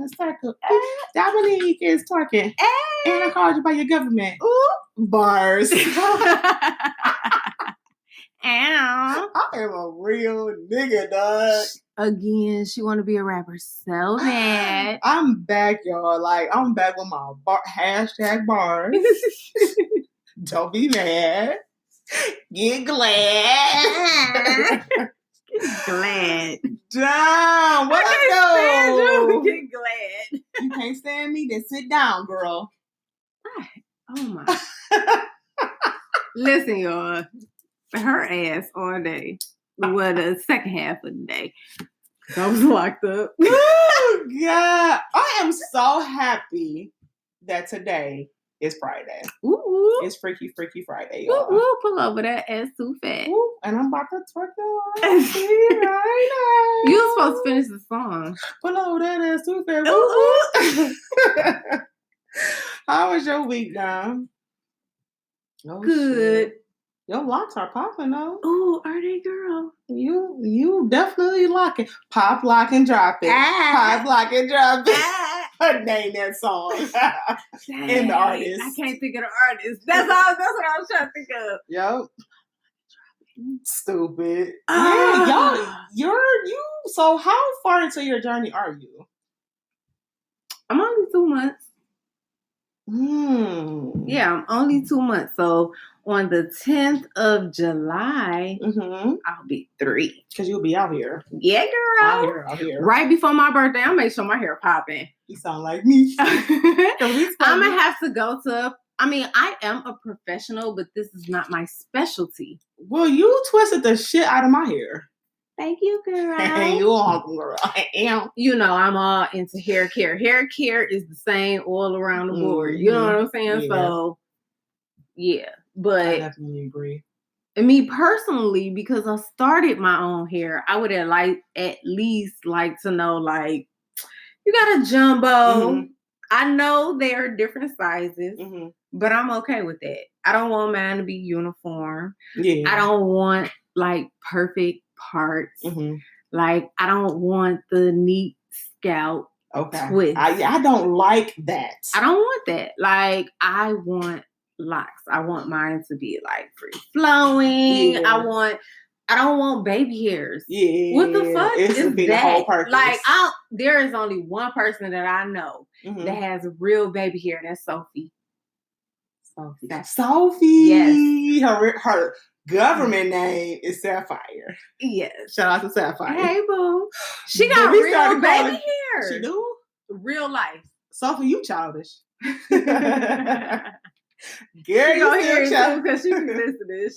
a circle. Dominique is twerking. And I called you by your government. Ooh, bars. Ow. I am a real nigga, dog. Again, she want to be a rapper so bad. I'm back, y'all. Like, I'm back with my hashtag bars. Don't be mad. Get glad. Glad. Damn, what I can't stand you. Get glad. You can't stand me? Then sit down, girl. Oh my. Listen, y'all. Her ass all day. Well, the second half of the day. I was locked up. Oh, God. I am so happy that today is Friday. Ooh. It's Freaky Friday, y'all. Ooh, pull over that ass too fat. Ooh, and I'm about to twerk that right now. You were supposed to finish the song. Pull over that ass too fat. Ooh. How was your week, Dom? Oh, good. Shit. Your locks are popping, though. Ooh, are they, girl? You definitely lock it. Pop, lock, and drop it. Pop, lock, and drop it. Name that song. And the artist. I can't think of the artist. That's what I was trying to think of. Yep. Stupid. Yeah, y'all. So how far into your journey are you? I'm only 2 months. Mm. Yeah, I'm only 2 months. So on the 10th of July, I'll be 3. Because you'll be out here. Yeah, girl. Out here. Right before my birthday, I'll make sure my hair popping. You sound like me. I'm going to have to go to... I mean, I am a professional, but this is not my specialty. Well, you twisted the shit out of my hair. Thank you, girl. Hey, you welcome, girl. You know, I'm all into hair care. Hair care is the same all around the board. You know what I'm saying? Yeah. So, yeah. But I definitely agree. And me personally, because I started my own hair, I would have at least like to know, like, you got a jumbo. I know they are different sizes, but I'm okay with that. I don't want mine to be uniform. Yeah. I don't want like perfect parts. Like, I don't want the neat scalp twist. I don't like that. I don't want that. Like, I want locks. I want mine to be like free flowing. Yeah. I don't want baby hairs. Yeah. What the fuck is that? The whole purpose. Like, there is only one person that I know that has real baby hair. That's Sophie. Sophie. Yes. Her government name is Sapphire. Yes. Shout out to Sapphire. Hey, boo. She got real baby hair. She do? Real life. Sophie, you childish. Gary, you still childish. Because she be listening.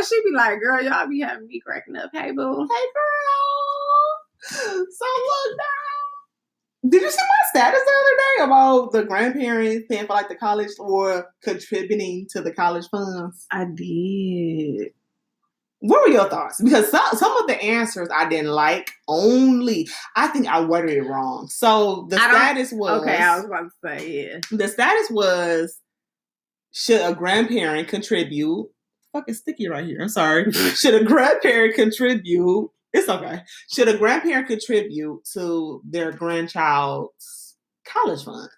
She be like, girl, y'all be having me cracking up. Hey, boo. Hey, girl. So look now. Did you see my status the other day about the grandparents paying for like the college or contributing to the college funds? I did. What were your thoughts? Because some of the answers I didn't like. I think I worded it wrong. So the status was... Okay, I was about to say, yeah. The status was, should a grandparent contribute... Fucking sticky right here. I'm sorry. Should a grandparent contribute... It's okay. Should a grandparent contribute to their grandchild's college funds?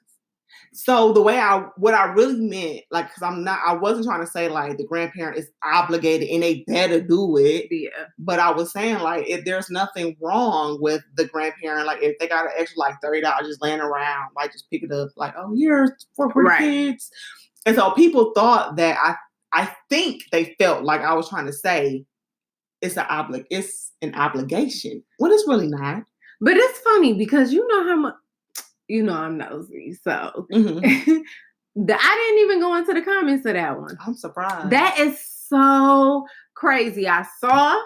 So the way what I really meant, like, because I wasn't trying to say like the grandparent is obligated and they better do it. Yeah. But I was saying like, if there's nothing wrong with the grandparent, like if they got an extra like $30 just laying around, like just pick it up, like, oh, here's for the kids. And so people thought that I think they felt like I was trying to say it's an obligation. Well, it's really not. But it's funny because you know how much. You know I'm nosy, so I didn't even go into the comments of that one. I'm surprised. That is so crazy. I saw,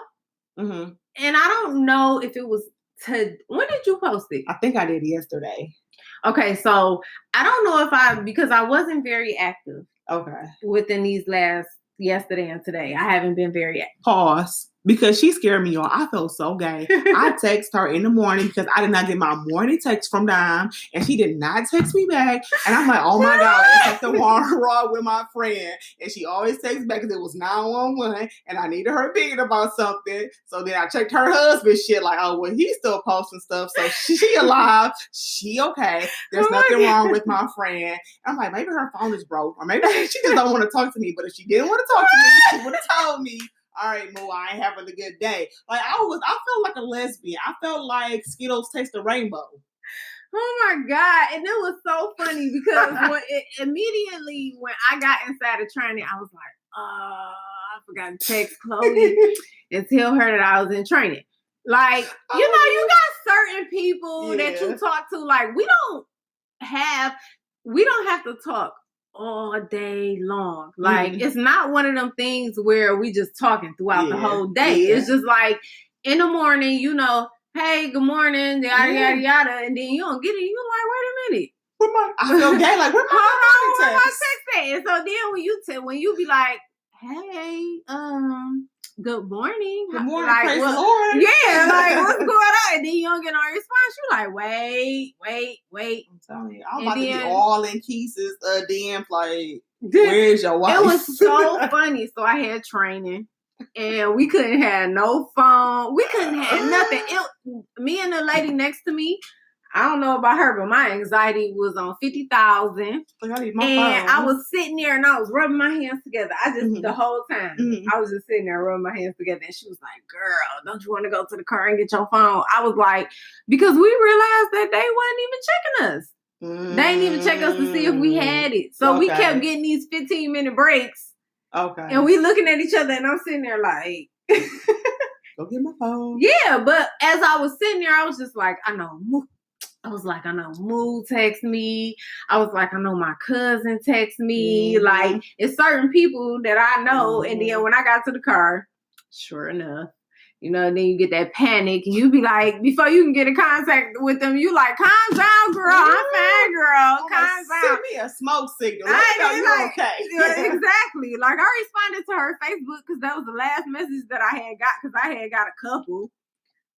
and I don't know if it was when did you post it? I think I did yesterday. Okay, so I don't know because I wasn't very active. Okay. Within these yesterday and today, I haven't been very active. Pause. because she scared me, y'all. I felt so gay. I text her in the morning because I did not get my morning text from Dime, and she did not text me back. And I'm like, oh my God, it's something wrong with my friend. And she always texts back because it was 911, and I needed her opinion about something. So then I checked her husband's shit, like, oh, well, he's still posting stuff. So she alive. She okay. There's nothing wrong with my friend. I'm like, maybe her phone is broke, or maybe she just don't want to talk to me. But if she didn't want to talk to me, she would have told me. All right, Moo, I ain't having a good day. Like I felt like a lesbian. I felt like Skittles taste the rainbow. Oh my God. And it was so funny because immediately when I got inside of training, I was like, I forgot to text Khloe and tell her that I was in training. Like, you got certain people that you talk to, like we don't have to talk all day long. Like it's not one of them things where we just talking throughout the whole day. It's just like in the morning, hey, good morning, yada yada yada, and then you don't get it. You're like, wait a minute. I feel gay. Like where my text at? And so then when you be like, hey, good morning. Good morning, like, praise the Lord. Yeah, like what's going on? And then you don't get no response. You like, wait. I'm telling you, I'm about to be all in pieces. DM like, where's your wife? It was so funny. So I had training, and we couldn't have no phone. We couldn't have nothing. Me and the lady next to me. I don't know about her, but my anxiety was on 50,000. I was sitting there and I was rubbing my hands together. The whole time, I was just sitting there rubbing my hands together. And she was like, girl, don't you want to go to the car and get your phone? I was like, because we realized that they wasn't even checking us. They didn't even check us to see if we had it. So we kept getting these 15-minute breaks. Okay. And we looking at each other and I'm sitting there like... Go get my phone. Yeah, but as I was sitting there, I was just like, I know Moo text me. I was like, I know my cousin text me. Like, it's certain people that I know. And then when I got to the car, sure enough, then you get that panic. And you be like, before you can get in contact with them, you like, calm down, girl. I'm fine, girl. Calm down. Send me a smoke signal. Okay. Exactly. Like, I responded to her Facebook because that was the last message that I had got, because I had got a couple.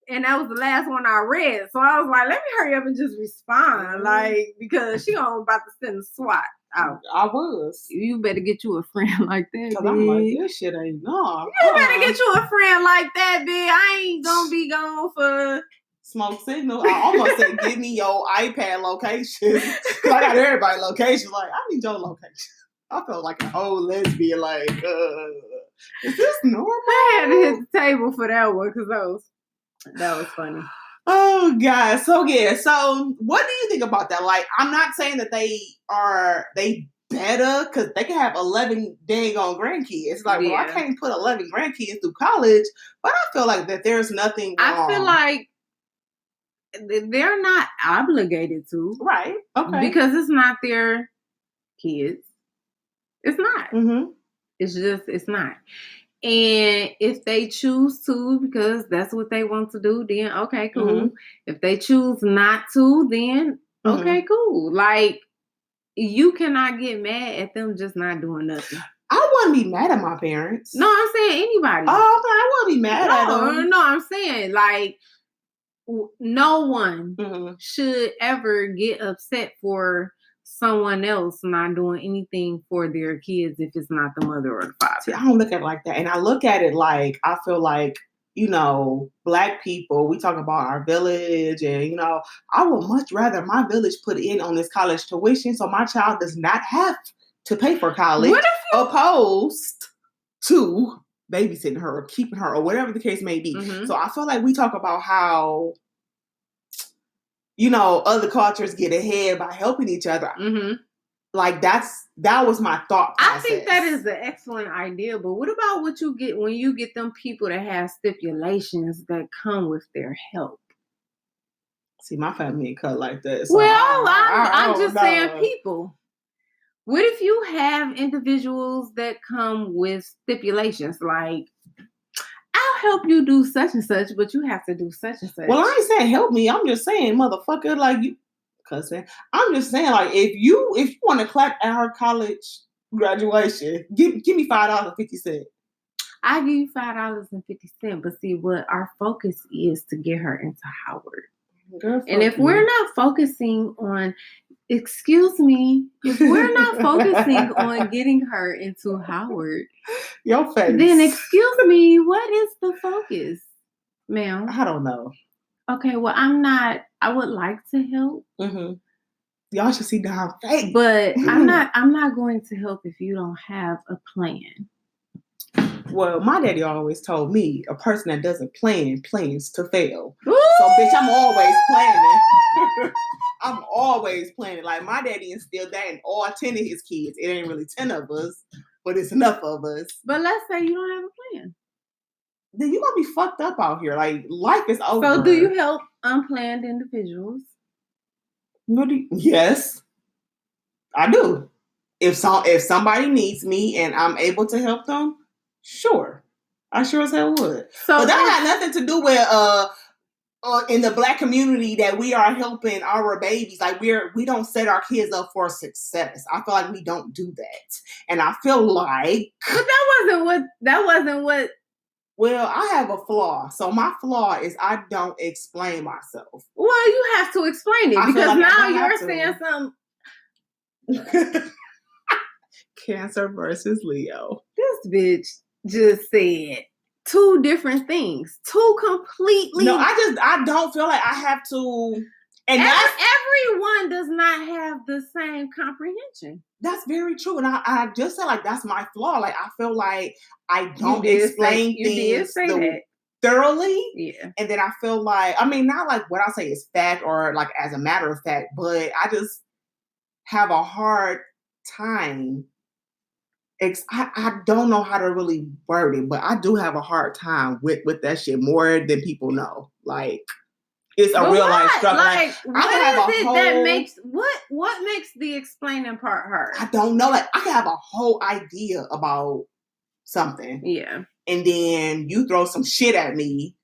And that was the last one I read. So I was like, let me hurry up and just respond. Like, because she about to send a SWAT out. I was. You better get you a friend like that, because I'm like, this shit ain't no. You better get you a friend like that, bitch. I ain't gonna be gone for... Smoke signal. I almost said, give me your iPad location. I got everybody's location. Like, I need your location. I felt like a whole lesbian. Like, is this normal? I had to hit the table for that one because that was funny. Oh God. So what do you think about that? Like, I'm not saying that they better because they can have 11 dang on grandkids. Like, well, I can't put 11 grandkids through college, but I feel like that there's nothing wrong. I feel like they're not obligated to. Right. Okay. Because it's not their kids. It's not. Mm-hmm. It's not. And if they choose to, because that's what they want to do, then okay, cool. Mm-hmm. If they choose not to, then okay, cool. Like, you cannot get mad at them just not doing nothing. I wouldn't be mad at my parents. No, I'm saying anybody. Oh, okay, I wouldn't be mad at them. No, I'm saying like no one should ever get upset for someone else not doing anything for their kids if it's not the mother or the father. See, I don't look at it like that. And I look at it like, I feel like, Black people, we talk about our village and, I would much rather my village put in on this college tuition so my child does not have to pay for college opposed to babysitting her or keeping her or whatever the case may be. Mm-hmm. So I feel like we talk about how other cultures get ahead by helping each other. Mm-hmm. Like that was my thought process. I think that is an excellent idea. But what about what you get when you get them people that have stipulations that come with their help? See, my family ain't cut like that. So I'm just saying people. What if you have individuals that come with stipulations like, I'll help you do such and such, but you have to do such and such. Well, I ain't saying help me. I'm just saying, motherfucker, like you, cousin. I'm just saying, like, if you want to clap at her college graduation, give me $5.50. I give you $5.50, but see what our focus is to get her into Howard. Girl, and if we're not focusing on, excuse me, if we're not focusing on getting her into Howard, your face. Then excuse me, what is the focus, ma'am? I don't know. Okay, well, I would like to help. Mm-hmm. Y'all should see Dom's face. But I'm not going to help if you don't have a plan. Well, my daddy always told me a person that doesn't plan plans to fail. Ooh! So, bitch, I'm always planning. I'm always planning. Like, my daddy instilled that in all 10 of his kids. It ain't really 10 of us, but it's enough of us. But let's say you don't have a plan. Then you're going to be fucked up out here. Like, life is over. So, do you help unplanned individuals? Yes, I do. If somebody needs me and I'm able to help them, sure. I sure as hell would. So but that had nothing to do with in the Black community that we are helping our babies. Like we don't set our kids up for success. I feel like we don't do that. And I feel like but that wasn't what well, I have a flaw. So my flaw is I don't explain myself. Well, you have to explain it because like now you're saying something. Cancer versus Leo. This bitch just said two different things. Two completely. No, I don't feel like I have to. And everyone does not have the same comprehension. That's very true. And I just said like that's my flaw. Like I feel like I don't explain things thoroughly. Yeah. And then I feel like, I mean, not like what I say is fact or like as a matter of fact, but I just have a hard time. I don't know how to really word it, but I do have a hard time with that shit more than people know. Like it's a real life struggle. Like what makes the explaining part hard? I don't know. Like I can have a whole idea about something. Yeah. And then you throw some shit at me,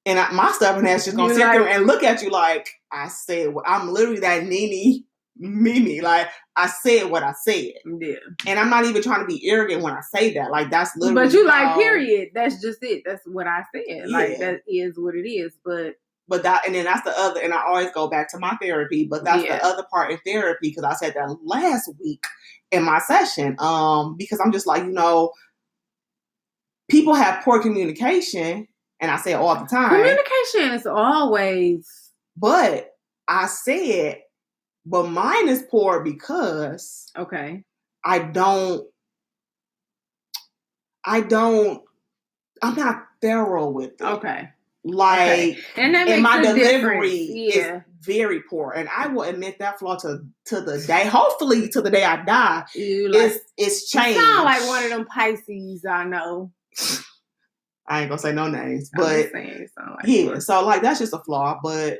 and my stubborn ass just gonna sit there and look at you like I said. I'm literally that Nene Mimi. Like I said what I said. Yeah. And I'm not even trying to be arrogant when I say that. Like that's literally. But you like period. That's just it. That's what I said. Yeah. Like that is what it is. But that, and then that's the other, and I always go back to my therapy, but that's the other part in therapy, because I said that last week in my session, because I'm just like, people have poor communication, and I say it all the time. Communication is always. But I said, but mine is poor because I'm not thorough with it. Okay. Like, and that makes my delivery is very poor, and I will admit that flaw to the day. Hopefully, to the day I die, it's changed. You sound like one of them Pisces I know. I ain't gonna say no names, but like so like that's just a flaw. But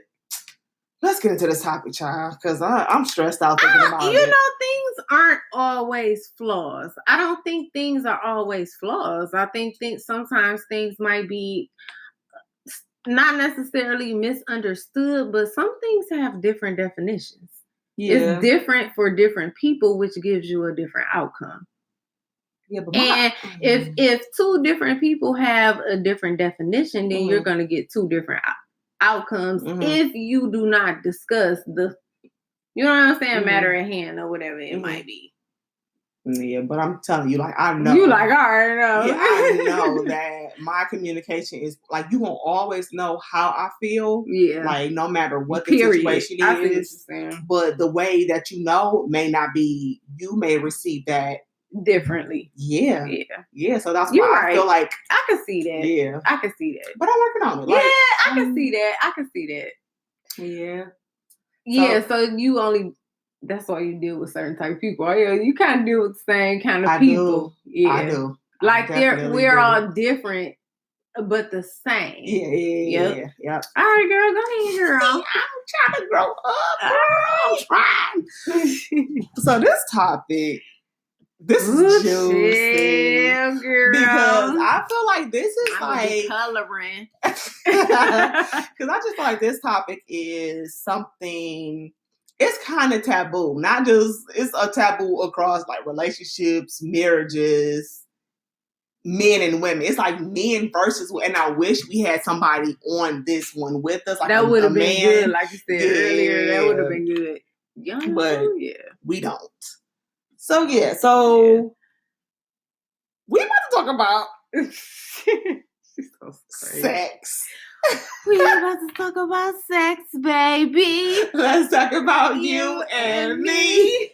let's get into this topic, child, because I'm stressed out thinking about it. Things aren't always flaws. I don't think things are always flaws. I think sometimes things might be. Not necessarily misunderstood, but some things have different definitions. Yeah. It's different for different people, which gives you a different outcome. Yeah, but if two different people have a different definition, then you're going to get two different outcomes if you do not discuss the, you know what I'm saying, matter at hand or whatever it might be. Yeah, but I'm telling you, like, I know. You like, I already know. Yeah, I know that my communication is, like, you won't always know how I feel. Yeah. Like, no matter what the situation is. But the way that you know may not be, you may receive that differently. Yeah. Yeah, so that's why I feel like. I can see that. Yeah. I can see that. But I'm working on it. Like, I can see that. I can see that. Yeah. Yeah, so you only... That's why you deal with certain type of people. Oh, yeah, you kind of deal with the same kind of people. Yeah, I do. Like we're all different, but the same. Yeah. All right, girl, go ahead, girl. I'm trying to grow up, girl. I'm trying. So this topic, this is juicy, girl. Because I feel like this is like coloring. Because I just feel like this topic is something. It's kind of taboo, not just, it's a taboo across like relationships, marriages, men and women. It's like men versus, and I wish we had somebody on this one with us. Like that would have been man. good, like you said earlier. That would have been good. But we don't. So we about to talk about She's so crazy. Sex. We about to talk about sex, baby. Let's talk about you and me.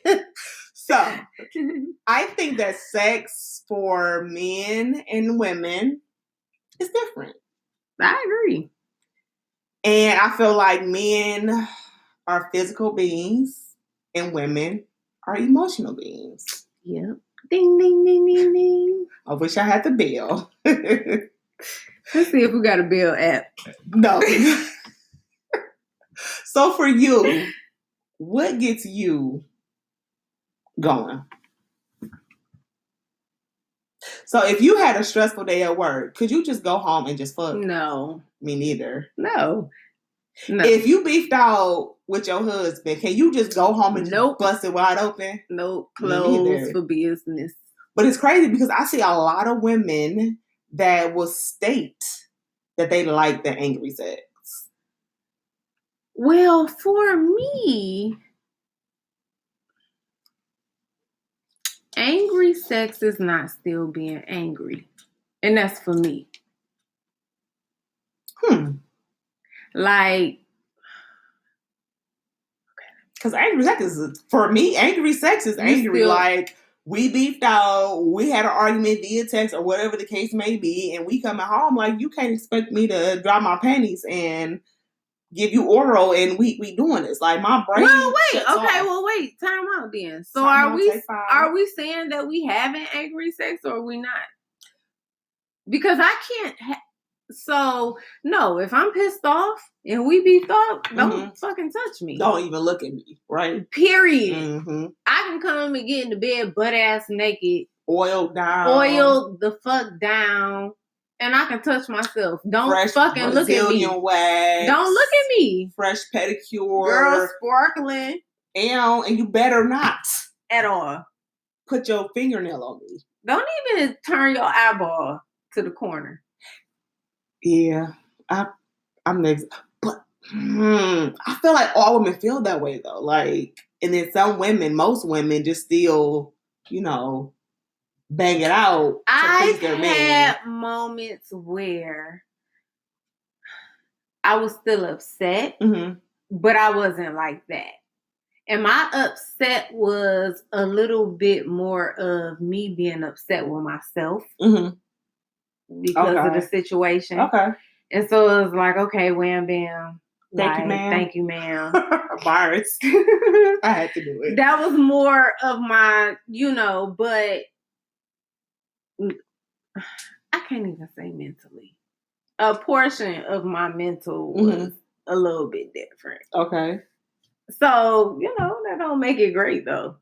So, I think that sex for men and women is different. I agree. And I feel like men are physical beings and women are emotional beings. Yep. Ding, ding, ding, ding, ding. I wish I had the bell. Let's see if we got a bell app. No. So for you, what gets you going? So if you had a stressful day at work, could you just go home and just fuck? No. Me neither. No. If you beefed out with your husband, can you just go home and just bust it wide open? Nope. Close for business. But it's crazy because I see a lot of women that will state that they like the angry sex. Well, for me, angry sex is not still being angry. And that's for me. Like, because angry sex is, for me, angry sex is angry. Like, we beefed out, we had an argument via text or whatever the case may be, and we coming home, like, you can't expect me to drop my panties and give you oral and we doing this. Like, my brain. Well, wait. Okay, well, wait. Time out then. So are we saying that we having angry sex or are we not? Because I can't. So, no, if I'm pissed off and we beefed up, don't fucking touch me. Don't even look at me, right? Period. I can come and get into bed butt ass naked. Oiled the fuck down. And I can touch myself. Don't fresh fucking look at me. Wax, don't look at me. Fresh pedicure. Girl, sparkling. And you better not. At all. Put your fingernail on me. Don't even turn your eyeball to the corner. Yeah, I'm next, but I feel like all women feel that way though. Like, and then some women, most women, just still, bang it out. I've had moments where I was still upset, but I wasn't like that. And my upset was a little bit more of me being upset with myself. Because of the situation. Okay. And so it was like, okay, wham, bam. Thank you, ma'am. Thank you, ma'am. Virus. I had to do it. That was more of my, but I can't even say mentally. A portion of my mental was a little bit different. Okay. So, that don't make it great though.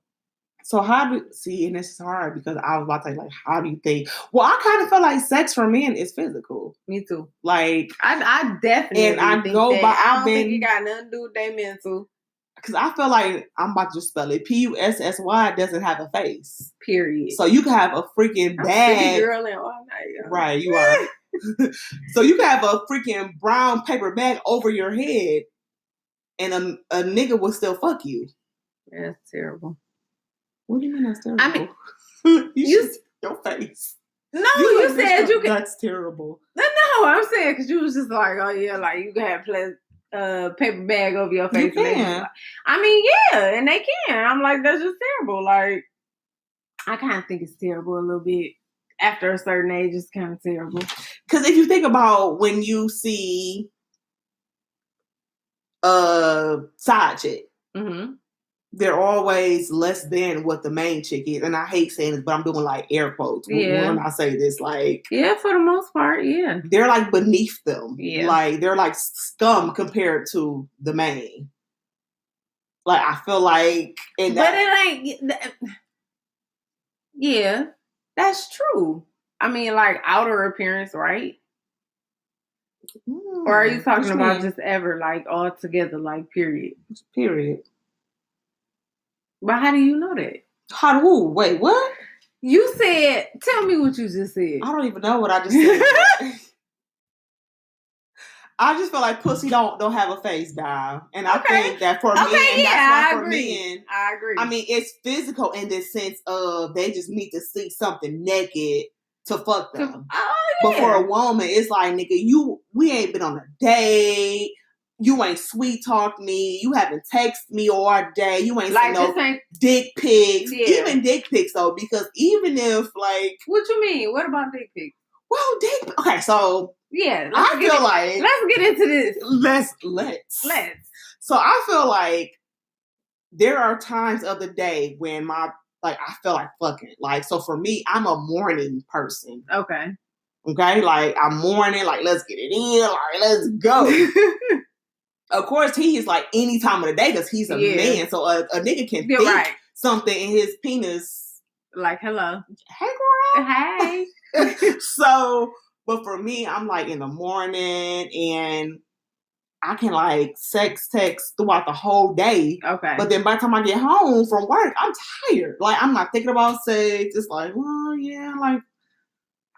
So and this is hard because I was about to say, like, how do you think? Well, I kind of feel like sex for men is physical. Me too. Like, I definitely and I think go that. by. I don't think it got nothing to do with their mental. Because I feel like I'm about to just spell it. Pussy doesn't have a face. Period. So you can have a freaking bag. Girl and all night. Right, you are. So you can have a freaking brown paper bag over your head, and a nigga will still fuck you. That's terrible. What do you mean that's terrible? I mean, your face. No, you said you can. That's terrible. No, I'm saying because you was just like, oh yeah, like you can have paper bag over your face. You can. Like, I mean, yeah, and they can. I'm like, that's just terrible. Like, I kind of think it's terrible a little bit. After a certain age, it's kind of terrible. Because if you think about when you see a side chick, they're always less than what the main chick is. And I hate saying this, but I'm doing like air quotes when I say this. Like, yeah, for the most part, yeah. They're like beneath them. Yeah. Like, they're like scum compared to the main. Like, I feel like... But it ain't... Yeah, that's true. I mean, like, outer appearance, right? Or are you talking about just ever, like, all together, like, period? Period. But how do you know that? Who? Wait, what? You said, tell me what you just said. I don't even know what I just said. I just feel like pussy don't have a face, guy. And I think that for men, that's why for men, I agree. I mean, it's physical in the sense of they just need to see something naked to fuck them. But for a woman, it's like, nigga, we ain't been on a date. You ain't sweet talked me. You haven't texted me all day. You ain't seen no dick pics. Yeah. Even dick pics, though, because even if, like... What you mean? What about dick pics? Well, okay, so... Yeah, I feel like... Let's get into this. Let's. So I feel like there are times of the day when I feel like fucking. Like, so for me, I'm a morning person. Okay, like, I'm morning, like, let's get it in, like, let's go. Of course, he is like any time of the day because he's a man. So a nigga can think something in his penis. Like, hello. Hey, girl. Hey. So, but for me, I'm like in the morning and I can like sex text throughout the whole day. Okay. But then by the time I get home from work, I'm tired. Like, I'm not thinking about sex. It's like, well, yeah, like,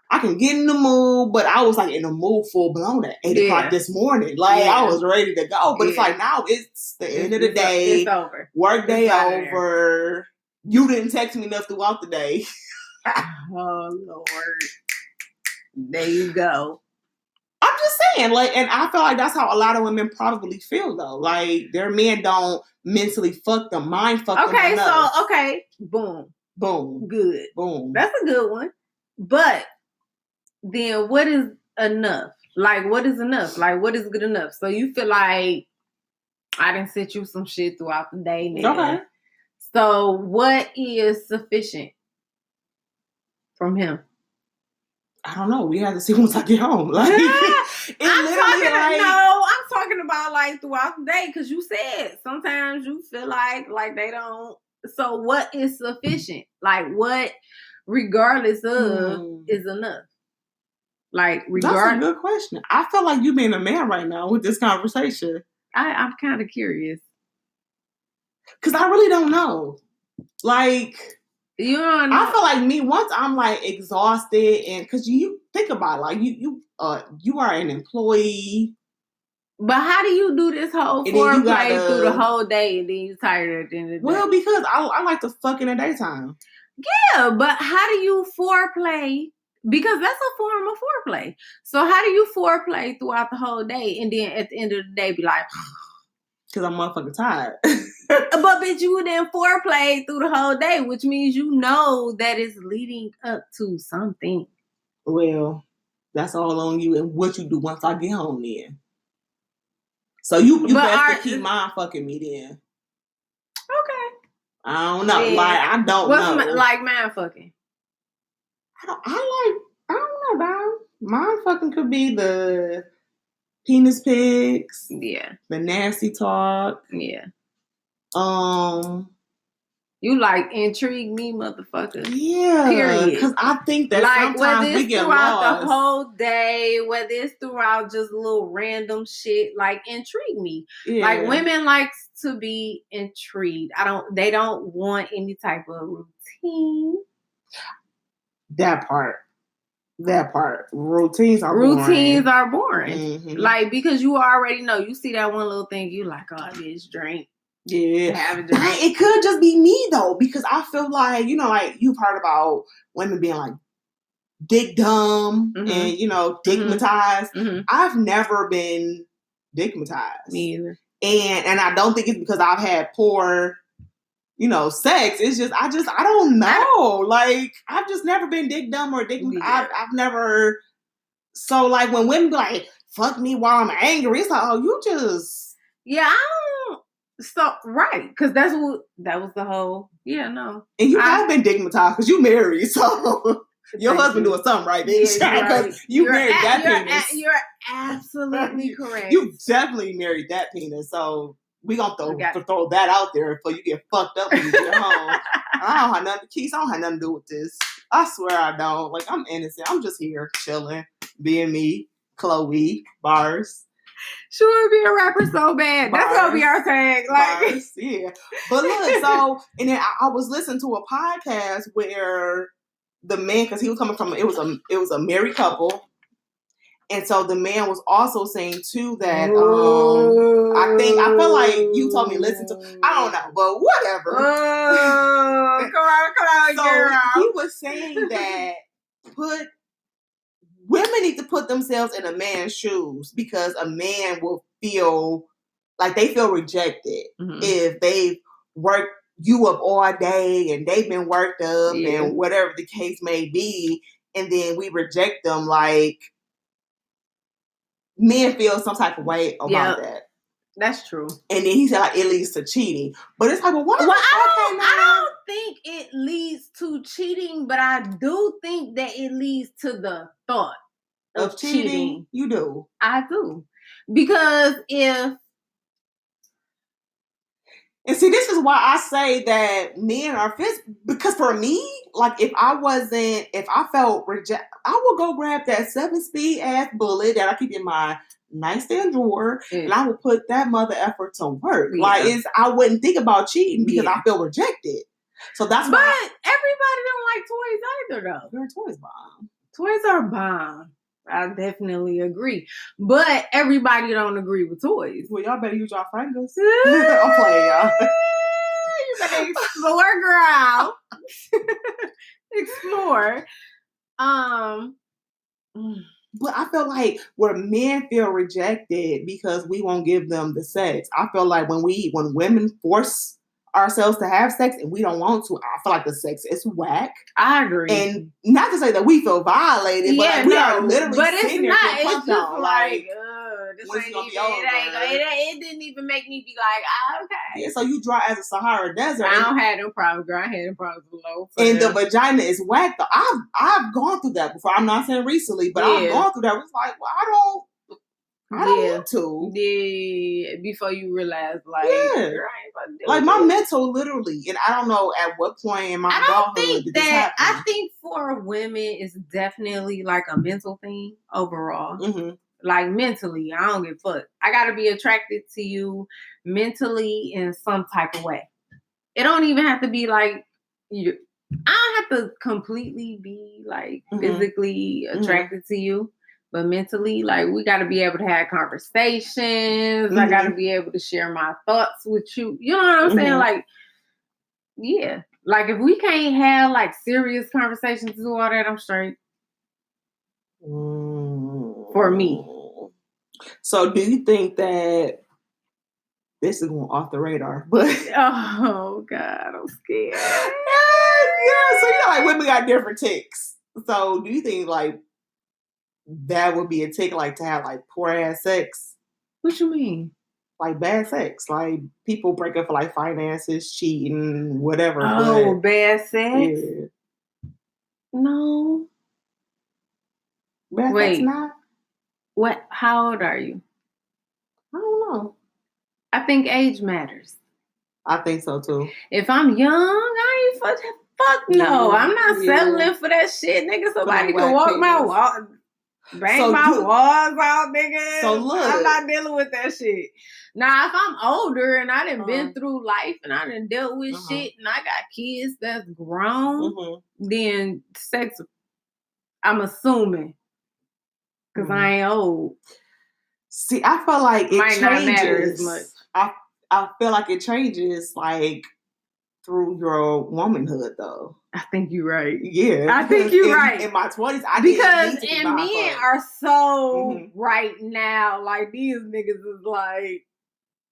I can get in the mood, but I was like in the mood full blown at 8 o'clock this morning. Like, I was ready to go. But it's like, now it's the end of the day. It's over. Work day over. You didn't text me enough throughout the day. Oh, Lord. There you go. I'm just saying, like, and I feel like that's how a lot of women probably feel, though. Like, their men don't mentally fuck them, mind fuck them enough. Boom. Boom. Good. Boom. That's a good one. But then what is enough? Like, what is enough? Like, what is good enough? So you feel like I done sent you some shit throughout the day, man. Okay. So what is sufficient from him? I don't know. We have to see once I get home. Like, I'm talking about like throughout the day because you said sometimes you feel like they don't. So what is sufficient? Like what, regardless of, is enough? Like regardless. That's a good question. I feel like you being a man right now with this conversation. I'm kind of curious because I really don't know. Like. You know, I feel like me once I'm like exhausted and because you think about it, like you are an employee. But how do you do this whole foreplay through the whole day and then you tired at the end of the day? Well, because I like to fuck in the daytime. Yeah, but how do you foreplay? Because that's a form of foreplay. So how do you foreplay throughout the whole day and then at the end of the day be like, because I'm motherfucking tired. But bitch, you then foreplay through the whole day, which means you know that it's leading up to something. Well, that's all on you and what you do once I get home then. So you best to keep mind fucking me then. Okay. I don't know. Yeah. Like, I don't know. What's like mind fucking? I don't know, dog. Mind fucking could be the penis pics. Yeah. The nasty talk. Yeah. You like intrigue me, motherfucker. Yeah. Period. Because I think that like, sometimes we get throughout lost. The whole day, whether it's throughout just little random shit, like intrigue me. Yeah. Like women likes to be intrigued. They don't want any type of routine. That part. Routines are boring. Mm-hmm. Like, because you already know. You see that one little thing, you like, oh, bitch, drink. Yeah. Have a drink. It could just be me, though, because I feel like, like, you've heard about women being, like, dick dumb and, dickmatized. Mm-hmm. I've never been dickmatized. Me either. And I don't think it's because I've had poor... sex. It's just, I don't know. Like, I've just never been dick dumb or dick. Yeah. I've never. So, like, when women be like, fuck me while I'm angry, it's like, oh, you just. Yeah, I don't. So, right. Because that was the whole, no. And you have been digmatized because you married, so. Your husband doing something right there. Because you married that penis. You're absolutely correct. You definitely married that penis, so. We gonna throw that out there before you get fucked up when you get home. I don't have nothing, Keith. I don't have nothing to do with this. I swear I don't. Like, I'm innocent. I'm just here chilling, being me, Khloe, bars. She wanna be a rapper so bad. Bars, that's gonna be our tag. Like, bars, yeah. But look, so and then I was listening to a podcast where the man, because he was coming from, it was a married couple. And so the man was also saying too that I feel like you told me to listen to, I don't know, but whatever. Come on, so girl. He was saying that women need to put themselves in a man's shoes, because a man will feel like they feel rejected if they've worked you up all day and they've been worked up and whatever the case may be, and then we reject them. Like, men feel some type of way about that. That's true. And then he said like it leads to cheating. But it's like, well, I don't think it leads to cheating, but I do think that it leads to the thought of cheating. You do. I do. Because and see, this is why I say that men are because for me, like if I felt rejected, I would go grab that 7-speed ass bullet that I keep in my nightstand drawer, and I would put that mother effort to work. Yeah. Like I wouldn't think about cheating because I feel rejected. So that's why. But everybody don't like toys either, though. Your toys bomb. Toys are bomb. I definitely agree. But everybody don't agree with toys. Well, y'all better use your fingers. I'm playing, y'all. You better explore, girl. Explore. But I feel like where men feel rejected because we won't give them the sex. I feel like when women force ourselves to have sex and we don't want to, I feel like the sex is whack. I agree. And not to say that we feel violated, but like we are literally sitting there it's just on, like this ain't even, it didn't even make me be like, okay. Yeah, so you dry as a Sahara Desert. I don't have them problems, girl. I had them problems below. And the vagina is whack though. I've gone through that before. I'm not saying recently, but I've gone through that. It's like, well, I don't want to. Yeah, before you realize, like, like my mental literally, and I don't know at what point in my adulthood did this happen. I think for women, it's definitely like a mental thing overall. Mm-hmm. Like mentally, I don't give a fuck. I gotta be attracted to you mentally in some type of way. It don't even have to be like you. I don't have to completely be like physically attracted to you. But mentally, like, we got to be able to have conversations. I got to be able to share my thoughts with you. You know what I'm saying? Like, yeah. Like, if we can't have, like, serious conversations and all that, I'm straight. For me. So, do you think that this is going off the radar? But oh, God, I'm scared. Yeah, so, you know, like, women got different ticks. So, do you think, like, that would be a tick, like to have like poor ass sex? What you mean? Like bad sex, like people break up for like finances, cheating, whatever. Oh, bad sex? Yeah. No. Bad sex not? What? How old are you? I don't know. I think age matters. I think so too. If I'm young, I ain't fuck no. I'm not settling for that shit, nigga. Somebody can walk my wall. Bang my walls out, nigga. So look, I'm not dealing with that shit. Now, if I'm older and I done been through life and I done dealt with shit and I got kids that's grown, then sex, I'm assuming, because I ain't old. See, I feel like it might changes. Not matter as much. I feel like it changes, like through your womanhood, though. I think you're right. Yeah. I think you're right. In my 20s, men are so right now. Like, these niggas is like...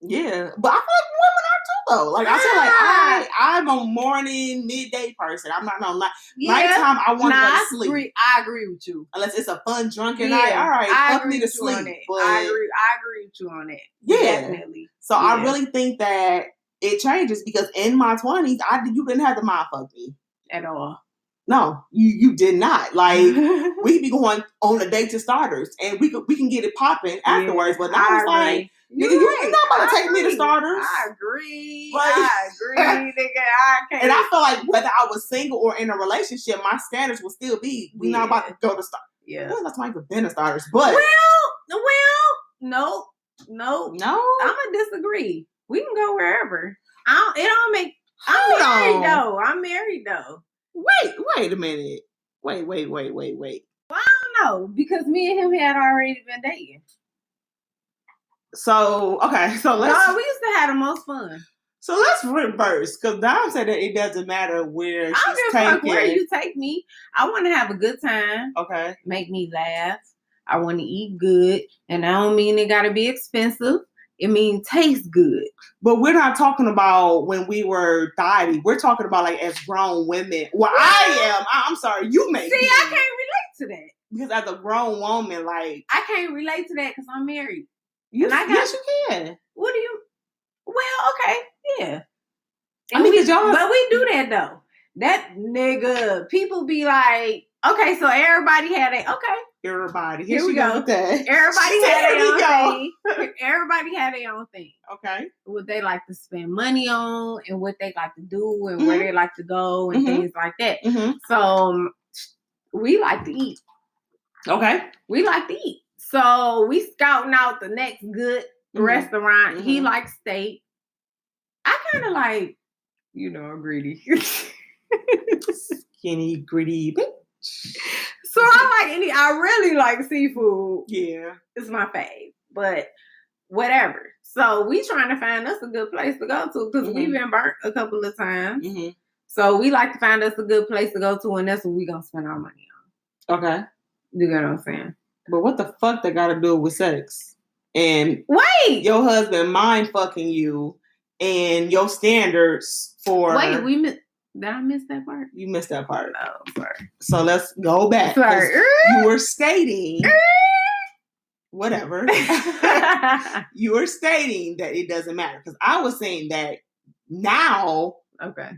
Yeah. But I feel like women are too, though. Like, I feel like I'm a morning, midday person. I'm not no night. Nighttime, I want to go to sleep. I agree with you. Unless it's a fun, drunken night. All right, fuck me to sleep. I agree with you on that. Yeah. Definitely. So I really think that it changes because in my 20s, you didn't have to mind fuck me. At all. No, you did not. Like, we be going on a date to starters and we can get it popping afterwards. But now it's like, nigga, you're not about to take me to starters. I agree. Nigga. I can't. And I feel like whether I was single or in a relationship, my standards will still be, we're not about to go to starters. Yeah. Well, that's why I've been to starters. But no. I'm gonna disagree. We can go wherever. I'm married though. Wait a minute. Wait. Well, I don't know, because me and him had already been dating. So, okay, so let's... No, we used to have the most fun. So let's reverse, because Dom said that it doesn't matter where she's I don't give a fuck where you take me. I want to have a good time. Okay. Make me laugh. I want to eat good. And I don't mean it got to be expensive. It means taste good. But we're not talking about when we were dieting. We're talking about like as grown women. Well, I'm sorry, you may See, be. I can't relate to that. Because as a grown woman, like... I can't relate to that because I'm married. Yes, you can. What do you... Well, okay, yeah. I mean, but we do that though. That nigga, people be like, okay, so everybody had Everybody. Here we go. Everybody had their own thing. Everybody had their own thing. Okay. What they like to spend money on and what they like to do and where they like to go and things like that. So we like to eat. Okay. We like to eat. So we scouting out the next good restaurant. He likes steak. I kind of like, greedy. Skinny, gritty bitch. So I really like seafood. Yeah. It's my fave. But whatever. So we trying to find us a good place to go to because we've been burnt a couple of times. So we like to find us a good place to go to, and that's what we gonna spend our money on. Okay. You get what I'm saying? But what the fuck they gotta do with sex? And wait, your husband mind fucking you and your standards for... Wait, did I miss that part? You missed that part. Oh, sorry. So let's go back. Sorry. You were stating... Whatever. You were stating that it doesn't matter. Because I was saying that now... Okay.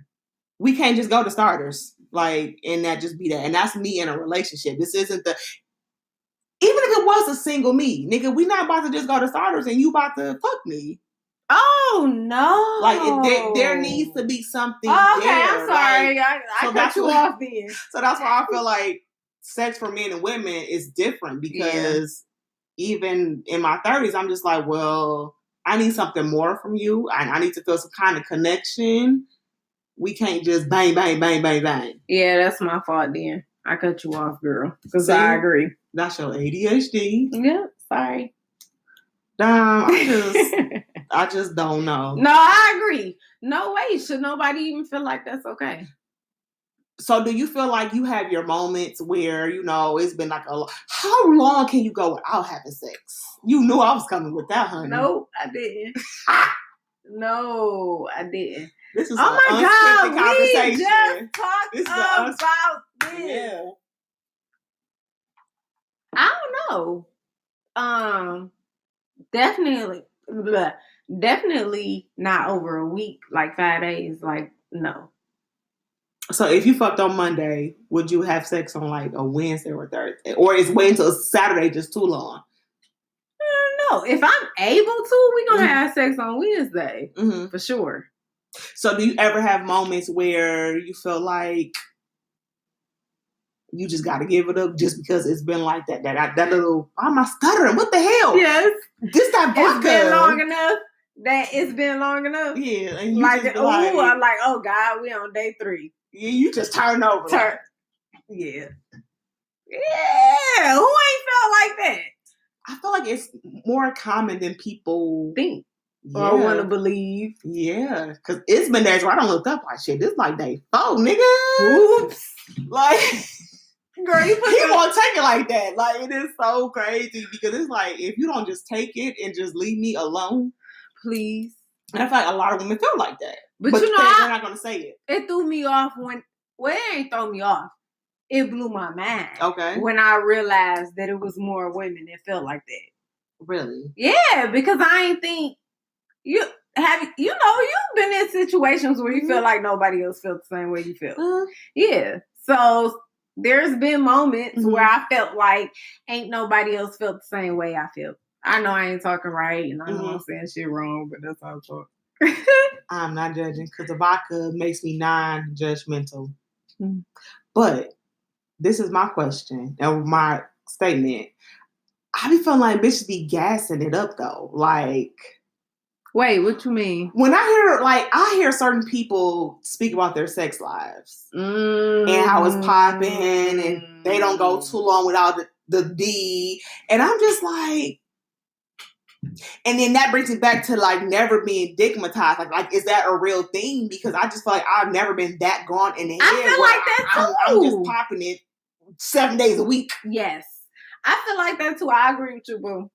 We can't just go to starters. Like, and that just be that. And that's me in a relationship. This isn't the... Even if it was a single me, nigga, we not about to just go to starters and you about to fuck me. Oh, no. Like, there needs to be something okay, there. I'm sorry. Like, I cut you off then. So that's why I feel like sex for men and women is different because even in my 30s, I'm just like, well, I need something more from you. I need to feel some kind of connection. We can't just bang, bang, bang, bang, bang. Yeah, that's my fault then. I cut you off, girl. Because I agree. That's your ADHD. Yeah, sorry. I just don't know. No, I agree. No way should nobody even feel like that's okay. So do you feel like you have your moments where, it's been like how long can you go without having sex? You knew I was coming with that, honey. No, I didn't. No, I didn't. This is oh my God, conversation. We just talked about this. Yeah. I don't know. Definitely not over a week, like 5 days. Like, no. So if you fucked on Monday, would you have sex on like a Wednesday or Thursday? Or is waiting until Saturday just too long? No. If I'm able to, we're going to have sex on Wednesday. For sure. So do you ever have moments where you feel like you just got to give it up just because it's been like that? That little, why am I stuttering? What the hell? Yes. That vodka. It's been long enough. It's been long enough. Yeah. And I'm like, oh God, we on day 3. Yeah, you just turn over. Yeah. Yeah. Who ain't felt like that? I feel like it's more common than people think. Yeah. Or want to believe. Yeah. Because it's been days where I don't look up like shit. This is like day 4, nigga. Oops. Like, girl, he won't take it like that. Like, it is so crazy because it's like, if you don't just take it and just leave me alone, please. And I feel like a lot of women feel like that. But they're not going to say it. It threw me off it ain't throw me off. It blew my mind. Okay. When I realized that it was more women that felt like that. Really? Yeah, because I ain't think you've been in situations where you feel like nobody else felt the same way you feel. Yeah. So there's been moments where I felt like ain't nobody else felt the same way I feel. I know I ain't talking right, and I know I'm saying shit wrong, but that's how I talk. I'm not judging because the vodka makes me non-judgmental. But this is my question and my statement. I be feeling like bitches be gassing it up though. Like, Wait, what you mean? When I hear certain people speak about their sex lives and how it's popping and they don't go too long without the D. And I'm just like, and then that brings me back to like never being stigmatized. Like, is that a real thing? Because I just feel like I've never been that gone in the head. I feel like that too. I'm just popping it 7 days a week. Yes. I feel like that too. I agree with you, boo.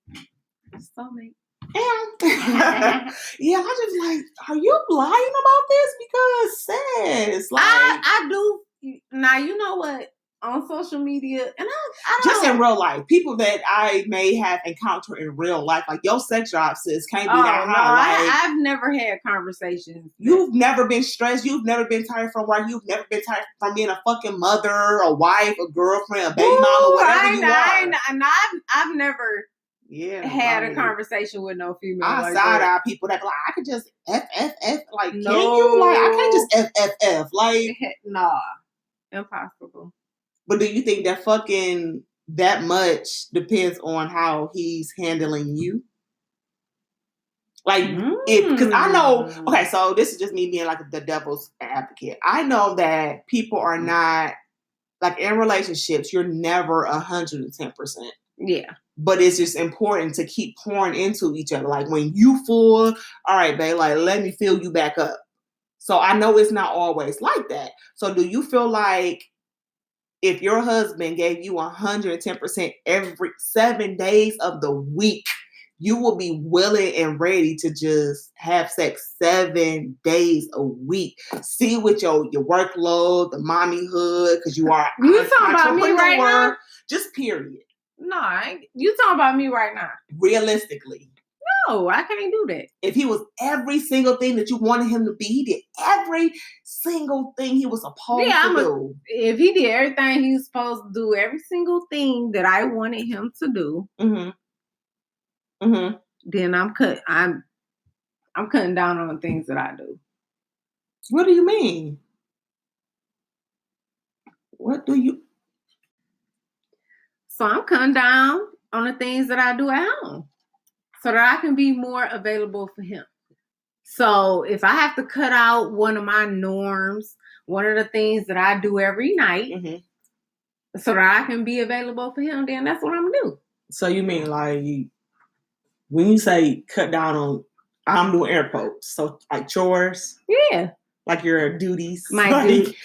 Soulmate. Yeah, I just like, are you lying about this? Because sis, like I do. Now you know what, on social media, and I don't just know. in real life, people that I may have encountered in real life, like your sex drive, sis, can't be that high. Like, I've never had conversations. You've never been stressed. You've never been tired from work. You've never been tired from being a fucking mother, a wife, a girlfriend, a baby mama, whatever you are. I've never had a conversation with no female. I side eye people that like, I could just F. Like, no. Can you? Like, I can't just F. Like, nah, impossible. But do you think that fucking that much depends on how he's handling you? Like, because I know, okay, so this is just me being like the devil's advocate. I know that people are not, like in relationships, you're never 110%. Yeah. But it's just important to keep pouring into each other. Like when you full, all right, babe, like let me fill you back up. So I know it's not always like that. So do you feel like if your husband gave you 110% every 7 days of the week, you will be willing and ready to just have sex 7 days a week? See with your workload, the mommyhood, because you are you talking about me right now? Just period. No, you talking about me right now. Realistically. No, I can't do that. If he was every single thing that you wanted him to be, he did every single thing he was supposed to do. If he did everything he was supposed to do, every single thing that I wanted him to do, then I'm cutting down on the things that I do. What do you mean? What do you? So I'm cutting down on the things that I do at home so that I can be more available for him. So if I have to cut out one of my norms, one of the things that I do every night, so that I can be available for him, then that's what I'm gonna do. So you mean like when you say cut down on, I'm doing air quotes, so like chores? Yeah. Like your duties. My wifely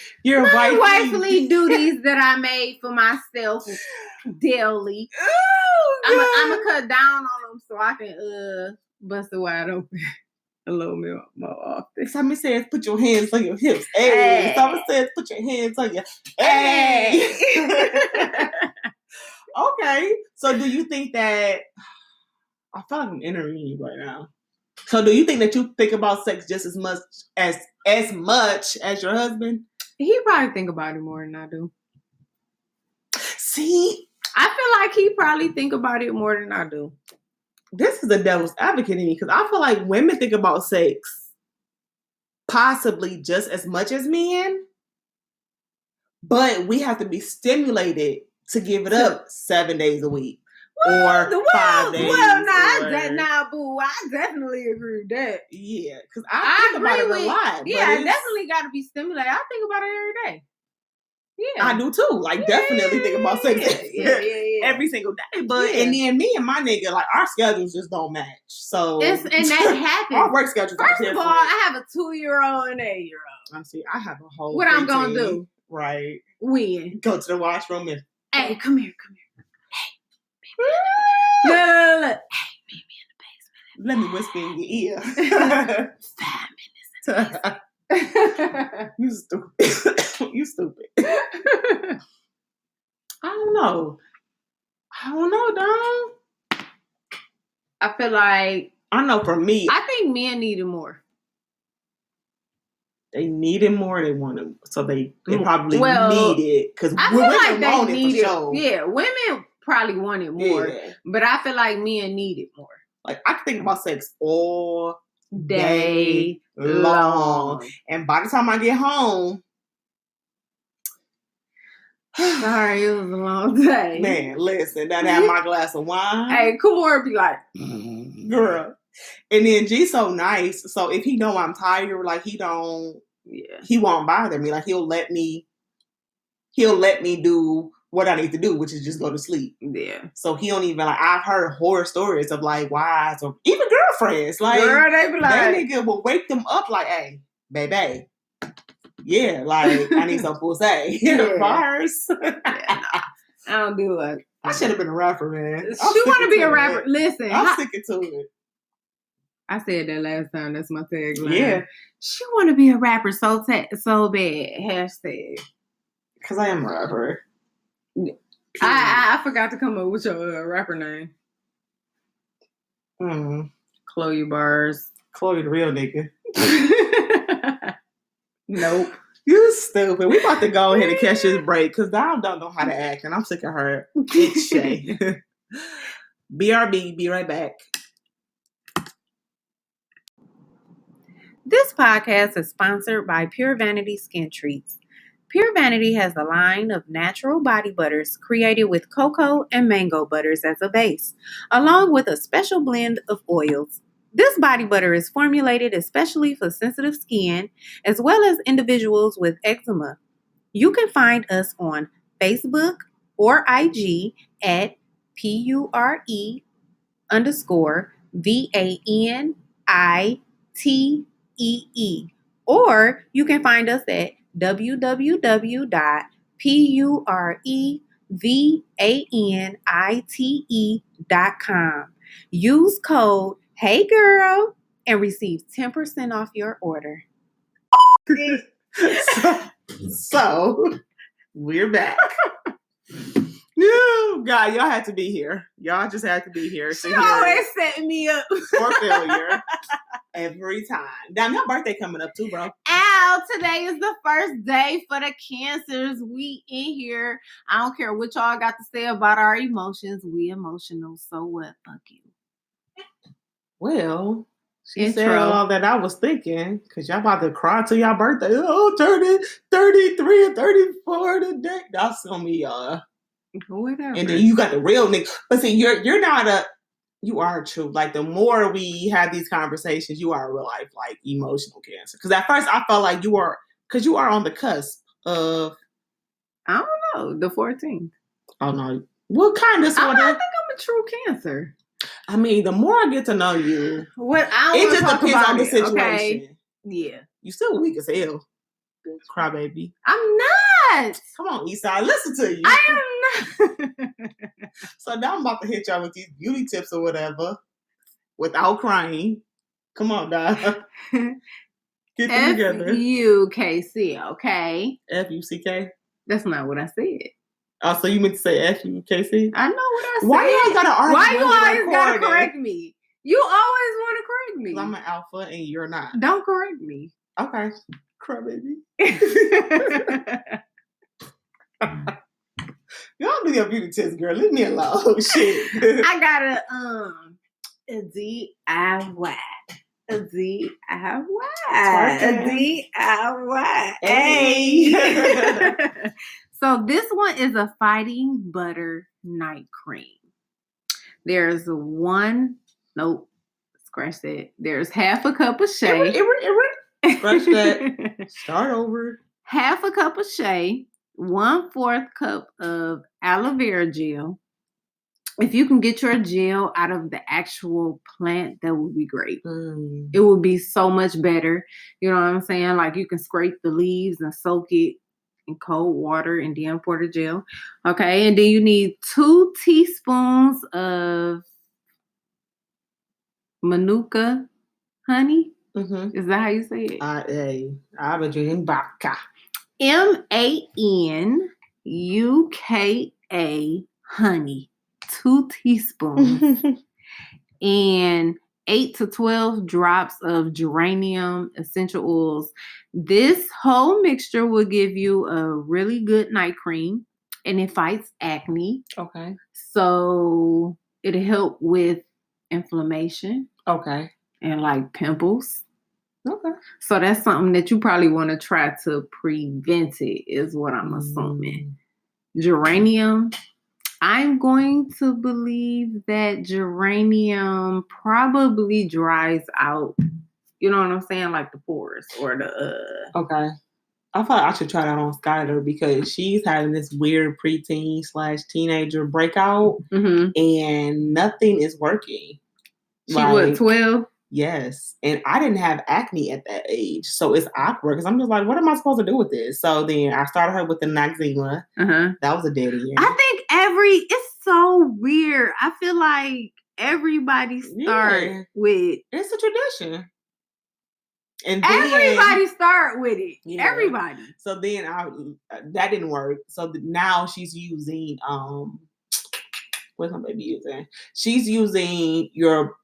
duties that I made for myself daily. I'm gonna cut down on them so I can bust it wide open a little bit more often. Somebody says put your hands on your hips. Hey. Somebody says put your hands on your hey. Okay. So do you think that I feel like I'm interviewing you right now. So do you think that you think about sex just as much as your husband? He probably think about it more than I do. See? I feel like he probably think about it more than I do. This is the devil's advocate in me because I feel like women think about sex possibly just as much as men, but we have to be stimulated to give it up 7 days a week. Or 5 days. Well, boo, I definitely agree with that. Yeah, because I think about it a lot. Yeah, I definitely got to be stimulated. I think about it every day. Yeah, I do too. Like, definitely think about sex every single day. But and then me and my nigga, like our schedules just don't match. So and that happens. Our work schedules. First of all, I have a 2-year-old and 8-year-old. I see. I have a whole. What I'm gonna do? Right. When go to the washroom and hey, come here. Hey, look. Hey, meet me in the basement. Let me whisper in your ear. 5 minutes. You stupid. You stupid. I don't know, dog. I feel like I know for me, I think men need it more. They need it more. They want it, so they probably need it because I feel like they need it. Sure. Yeah, women probably want it more, but I feel like men need it more. Like I can think about sex all day long, and by the time I get home, sorry, it was a long day. Man, listen, done have my glass of wine. Hey, Kumar be like, girl, And then G's so nice. So if he know I'm tired, like he won't bother me. Like he'll let me do what I need to do, which is just go to sleep. Yeah. So he don't even like. I've heard horror stories of like wives or even girlfriends. Like girl, they be like, that nigga will wake them up like, "Hey, baby, yeah, like I need some pussy." Bars. I don't do it. I should have been a rapper, man. She want to be a rapper. Listen, I'm sticking to it. I said that last time. That's my tagline. Yeah. She want to be a rapper so bad. Hashtag. Because I am a rapper. I forgot to come up with your rapper name. Khloe Bars. Khloe the real nigga. Nope. You stupid. We about to go ahead and catch this break because I don't know how to act and I'm sick of her. It's Shay. BRB, be right back. This podcast is sponsored by Pure Vanity Skin Treats. Pure Vanity has a line of natural body butters created with cocoa and mango butters as a base, along with a special blend of oils. This body butter is formulated especially for sensitive skin, as well as individuals with eczema. You can find us on Facebook or IG at PURE_VANITEE, or you can find us at www.purevanite.com. Use code HeyGirl and receive 10% off your order. So we're back. No, God, y'all had to be here. Y'all just had to be here. She always setting me up for failure every time. Now, your birthday coming up too, bro. Ow, today is the first day for the cancers. We in here. I don't care what y'all got to say about our emotions. We emotional, so what? Fuck you. Well, she said all that I was thinking, because y'all about to cry till y'all birthday. Oh, 33 and 34 today. That's on me, y'all. Whatever. And then you got the real nigga. But see, you're not you are true. Like the more we have these conversations, you are a real life like emotional cancer. Because at first I felt like you are on the cusp of. I don't know, the 14th. Oh no, what kind of? I think I'm a true cancer. I mean, the more I get to know you, it just depends on the situation. Okay? Yeah, you still weak as hell, crybaby. I'm not. Come on, Eastside, listen to you. I am not. So now I'm about to hit y'all with these beauty tips or whatever, without crying. Come on, dog. Get them together. F-U-K-C, okay? F-U-C-K? That's not what I said. Oh, so you meant to say F-U-K-C? I know what I said. Why you always gotta argue? Why you always gotta correct me? You always want to correct me. I'm an alpha and you're not. Don't correct me. Okay. Cry, baby. Y'all do your beauty test, girl. Leave me alone. Shit. I got a DIY. A DIY. Hey. So this one is a fighting butter night cream. There's scratch that. There's half a cup of shea. Scratch that. Start over. Half a cup of shea. 1/4 cup of aloe vera gel. If you can get your gel out of the actual plant, that would be great. It would be so much better. You know what I'm saying? Like you can scrape the leaves and soak it in cold water and then pour the gel. Okay. And then you need 2 teaspoons of Manuka honey. Mm-hmm. Is that how you say it? I've been drinking vodka. MANUKA honey. 2 teaspoons. And 8 to 12 drops of geranium essential oils. This whole mixture will give you a really good night cream, and it fights acne. Okay. So it'll help with inflammation. Okay. And like pimples. Okay. So that's something that you probably want to try to prevent it, is what I'm assuming. Geranium I'm going to believe that geranium probably dries out. You know what I'm saying? Like the pores or the... Okay. I thought I should try that on Skylar because she's having this weird preteen/teenager breakout and nothing is working. She what, 12? Yes. And I didn't have acne at that age. So it's awkward because I'm just like, what am I supposed to do with this? So then I started her with the Noxzema. That was a dead end. I think it's so weird. I feel like everybody start with... It's a tradition. And then, everybody start with it. Yeah. Everybody. So then that didn't work. So now she's using what's my baby using? She's using your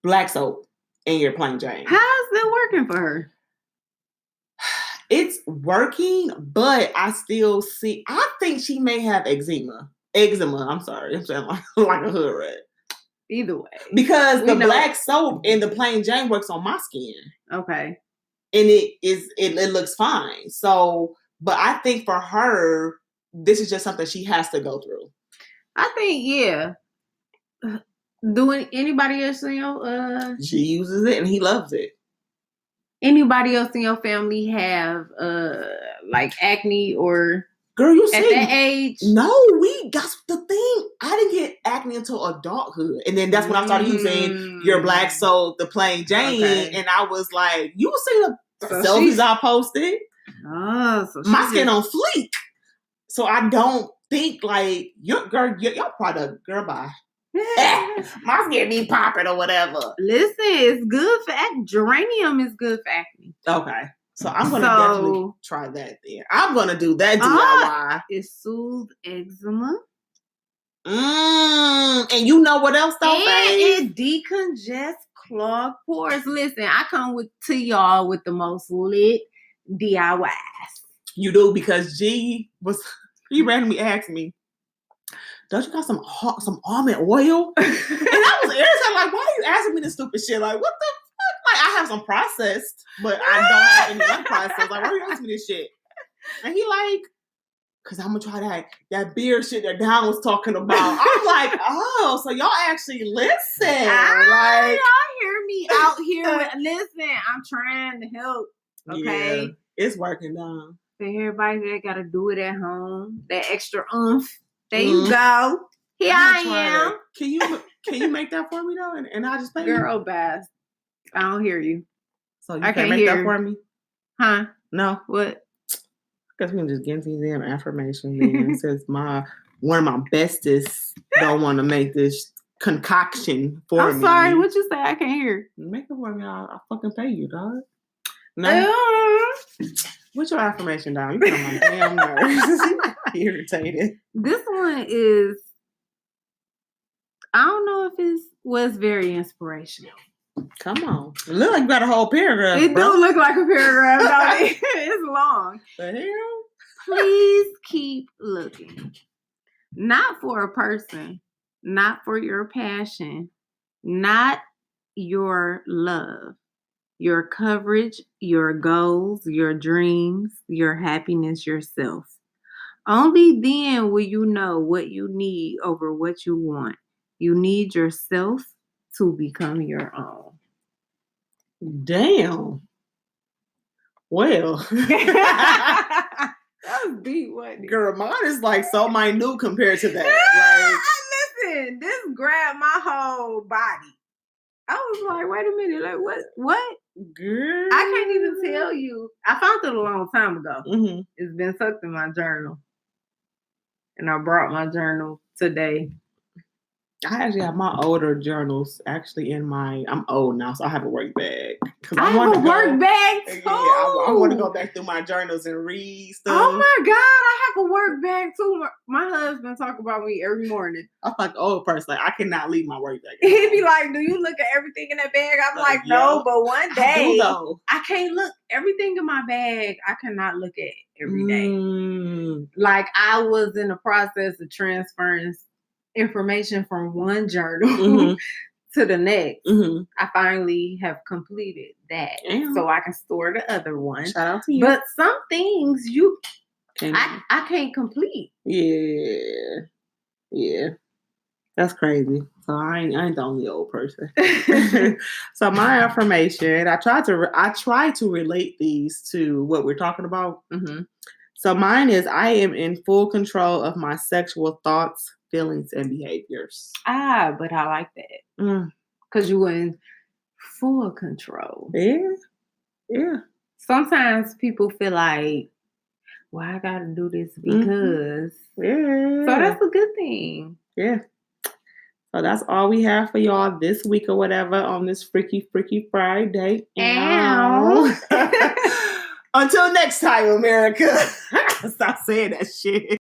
black soap and your plain Jane. How's it working for her? It's working, but I still see. I think she may have eczema. I'm sorry, I'm saying like a hood rat. Either way, because the black soap and the plain Jane works on my skin. Okay. And it looks fine. So, but I think for her, this is just something she has to go through. I think, yeah. Doing anybody else in your she uses it and he loves it. Anybody else in your family have like acne or... Girl, you see, at that age? No, that's the thing. I didn't get acne until adulthood. And then that's when I started using your black soap, the plain Jane. And I was like, you see the selfies I posted? So my skin on fleek. So I don't think like, your product, girl, bye. My skin be popping or whatever. Listen, it's good for acne. Geranium is good for acne. Okay. So I'm going to definitely try that then. I'm going to do that DIY. It soothes eczema. And you know what else though, and it decongest clogged pores. Listen, I come to y'all with the most lit DIYs. You do, because he randomly asked me, don't you got some almond oil? And I was irritated, like, why are you asking me this stupid shit? Like, what the fuck? Like, I have some processed, but I don't have any unprocessed. Like, why are you asking me this shit? And he like, because I'm going to try that beer shit that Don was talking about. I'm like, oh, so y'all actually listen. Like, y'all hear me out here. Listen, I'm trying to help. Okay? Yeah, it's working, Don. For everybody that got to do it at home, that extra oomph. There you go. Here I am. Can you make that for me though? And I'll just pay you? Girl, Bass. I don't hear you. So you can't make that for me? Huh? No. What? Because we can just get into these damn affirmations. Then since one of my bestest don't want to make this concoction for me. I'm sorry. What you say? I can't hear. Make it for me. I'll fucking pay you, dog. No. What's your affirmation, dog? You get on my damn nerves. Irritated. This one is, I don't know if it was very inspirational. Come on. It looks like you got a whole paragraph. It do look like a paragraph, don't it? It's long. The hell? Please keep looking. Not for a person, not for your passion, not your love, your coverage, your goals, your dreams, your happiness, yourself. Only then will you know what you need over what you want. You need yourself to become your own. Damn. Well. That was deep, wasn't it? Girl, mine is like so minute compared to that. Like, listen, this grabbed my whole body. I was like, wait a minute, like what? Girl. I can't even tell you. I found it a long time ago. Mm-hmm. It's been tucked in my journal. And I brought my journal today. I actually have my older journals actually in I'm old now, so I have a work bag. I have a work bag too. Yeah, I want to go back through my journals and read stuff. Oh my God, I have a work bag too. My husband talk about me every morning. I'm like an old person. Like, I cannot leave my work bag. He'd be like, do you look at everything in that bag? I'm like, no, but one day I can't look. Everything in my bag, I cannot look at every day. Like, I was in the process of transferring information from one journal to the next. I finally have completed that. So I can store the other one. Shout out to you. But some things I can't complete. Yeah. Yeah. That's crazy. So I ain't the only old person. So my affirmation, I try to relate these to what we're talking about. Mm-hmm. So mine is, I am in full control of my sexual thoughts, feelings, and behaviors. But I like that. Because you were in full control. Yeah. Sometimes people feel like, well, I gotta do this because. Yeah. So that's a good thing. Yeah. So that's all we have for y'all this week or whatever on this Freaky Friday. Ow. Until next time, America. Stop saying that shit.